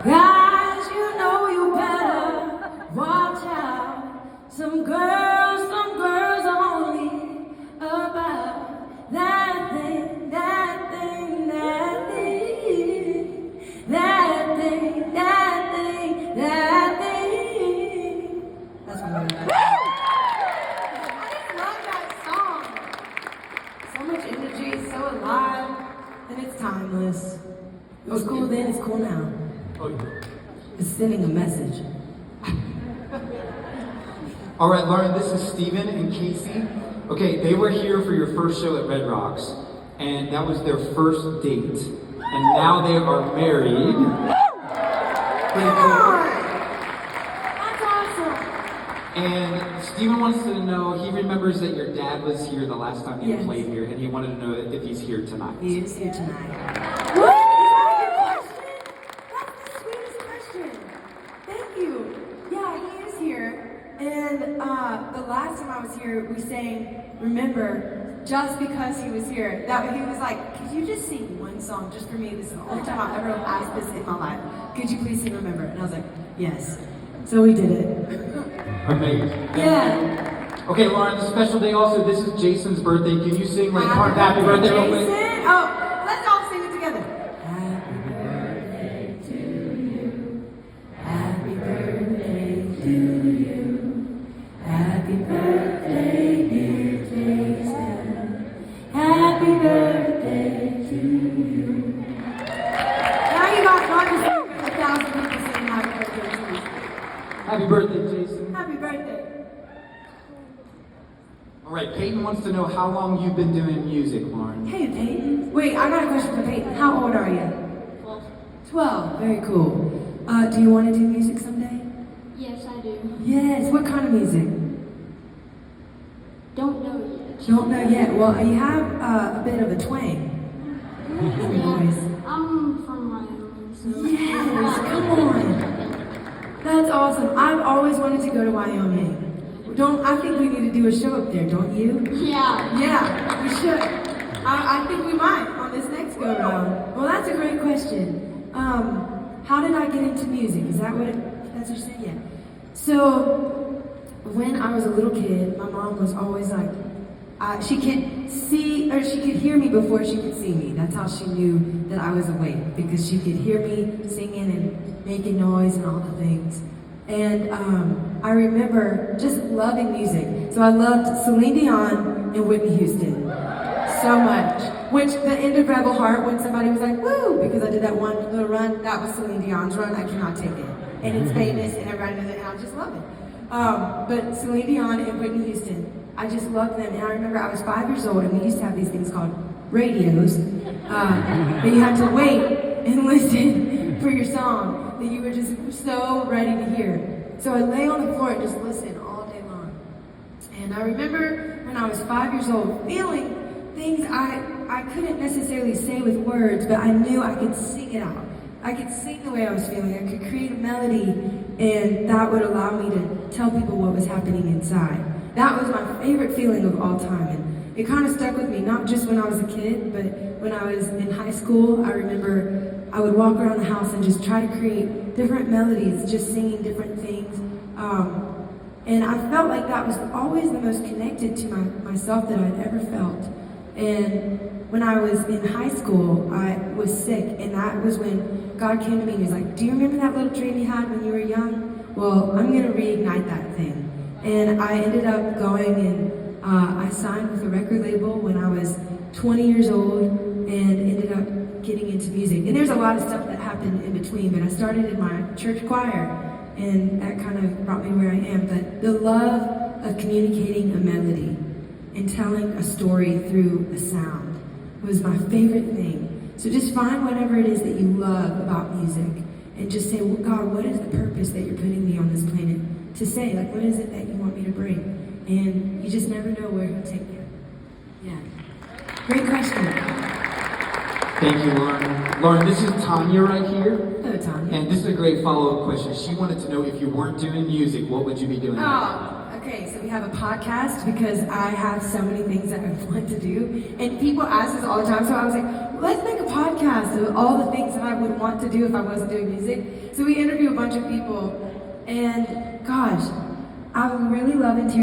Guys, you know you better watch out. Some girls only about that thing, that thing, that thing, that thing, that thing, that thing. That's what I'm doing. I just love that song. So much energy, so alive, and it's timeless. It was cool then, it's cool now. Oh, yeah. It's sending a message. All right, Lauren, this is Steven and Casey. Okay, they were here for your first show at Red Rocks, and that was their first date. And now they are married. Pretty cool. That's awesome. And Steven wants to know, he remembers that your dad was here the last time you Yes. played here, and he wanted to know if he's here tonight. He is here tonight. What? Is that a good question? That's the sweetest question. Thank you. Yeah, he is here. And the last time I was here, we sang Remember, just because he was here. That he was like, could you just sing one song just for me? This is the only time I've ever asked this in my life. Could you please sing Remember? And I was like, yes. So we did it. Amazing. Yeah. Okay, Lauren, it's a special day also. This is Jason's birthday. Can you sing like part of Happy Birthday real quick? Jason. Oh, let's all sing it together. Happy birthday to you. Happy birthday to you. Happy birthday, dear Jason. Happy birthday to you. Now you got God to sing 1,000 people saying happy birthday to you. Happy birthday, Jason. Happy birthday. All right, Peyton wants to know how long you've been doing music, Lauren. Hey, Peyton. Wait, I got a question for Peyton. How old are you? 12. 12. Very cool. Do you want to do music someday? Yes, I do. Yes. What kind of music? Don't know yet. Don't know yet. Well, you have a bit of a twang in your voice. I'm from Wyoming, so. Yes. Come on. That's awesome. I've always wanted to go to Wyoming. I think we need to do a show up there, don't you? Yeah. Yeah, we should. I think we might on this next go round. Well, that's a great question. How did I get into music? Is that that's what you're saying? Yeah. So, when I was a little kid, my mom was always like, she could see, or she could hear me before she could see me. That's how she knew that I was awake, because she could hear me singing and making noise and all the things. And I remember just loving music. So I loved Celine Dion and Whitney Houston so much. Which the end of Rebel Heart, when somebody was like, woo, because I did that one little run, that was Celine Dion's run. I cannot take it. And it's famous and everybody knows it, and I just love it. But Celine Dion and Whitney Houston, I just loved them. And I remember I was 5 years old, and we used to have these things called radios. That you had to wait and listen for your song that you were just so ready to hear. So I'd lay on the floor and just listen all day long. And I remember when I was 5 years old feeling things I couldn't necessarily say with words, but I knew I could sing it out. I could sing the way I was feeling. I could create a melody, and that would allow me to tell people what was happening inside. That was my favorite feeling of all time. And it kind of stuck with me, not just when I was a kid, but when I was in high school. I remember I would walk around the house and just try to create different melodies, just singing different things. And I felt like that was always the most connected to myself that I'd ever felt. And when I was in high school, I was sick, and that was when God came to me and he was like, do you remember that little dream you had when you were young? Well, I'm going to reignite that thing. And I ended up going and I signed with a record label when I was 20 years old and ended up getting into music. And there's a lot of stuff that happened in between, but I started in my church choir, and that kind of brought me where I am. But the love of communicating a melody and telling a story through a sound was my favorite thing. So just find whatever it is that you love about music and just say, well, God, what is the purpose that you're putting me on this planet to say? Like, what is it that you want me to bring? And you just never know where he'll take you. Yeah. Great question. Thank you, Lauren. Lauren, this is Tanya right here. Hello, Tanya. And this is a great follow-up question. She wanted to know if you weren't doing music, what would you be doing? Oh, Okay, so we have a podcast because I have so many things that I want to do. And people ask us all the time, so I was like, well, let's make a podcast of all the things that I would want to do if I wasn't doing music. So we interview a bunch of people, and gosh, I'm really loving to